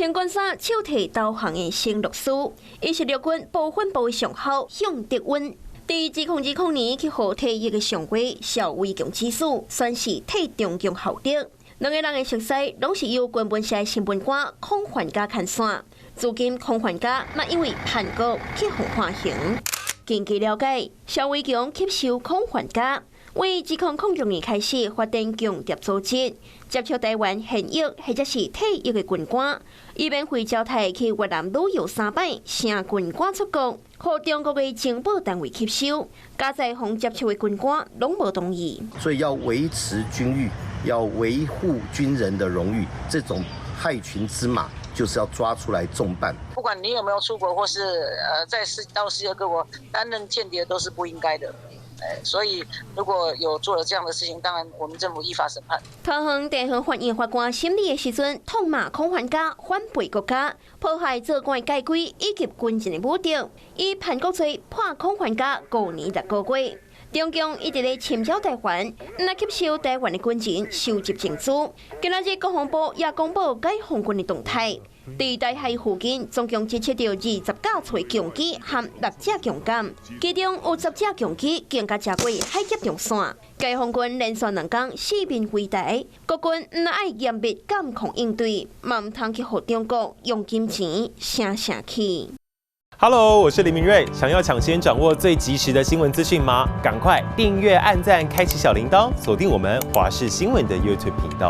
穿军衫手提导航的新律师，伊是陆军部分部上校向德温。第2020年去和体育的上位小伟强指数，算是体中强校的。两个人的熟悉，拢是由军本社新闻官孔焕家看线。如今孔焕家嘛因为叛国去互判刑。根据了解，小伟强接受孔焕家。为2006年开始发展强谍组织，接触台湾现役或者是退役的军官，以免费招待去越南旅游3摆，成军官出国，和中国的情报单位吸收。加在互接触的军官拢无同意，所以要维持军誉，要维护军人的荣誉，这种害群之马就是要抓出来重办。不管你有没有出国，或是到世界各国担任间谍，都是不应该的。所以，如果有做了这样的事情，当然我们政府依法审判。桃园地方法院法官审理的时阵，痛骂孔焕家反背国家、破坏做官界规以及军人的武德，以叛国罪判孔焕家5年6个月。中共一直在侵扰台湾，来吸收台湾的军人收集证据。今日国防部也公布解放军的动态。在台海附近，总共侦测到20架锤强机和6架强舰，其中有10架强机更加超过海峡中线。解放军连续2天4面围台，国军唔爱严密监控应对，嘛唔通去互中国用金钱省去。Hello， 我是林明瑞。想要抢先掌握最及时的新闻资讯吗？赶快订阅、按赞、开启小铃铛，锁定我们华视新闻的 YouTube 频道。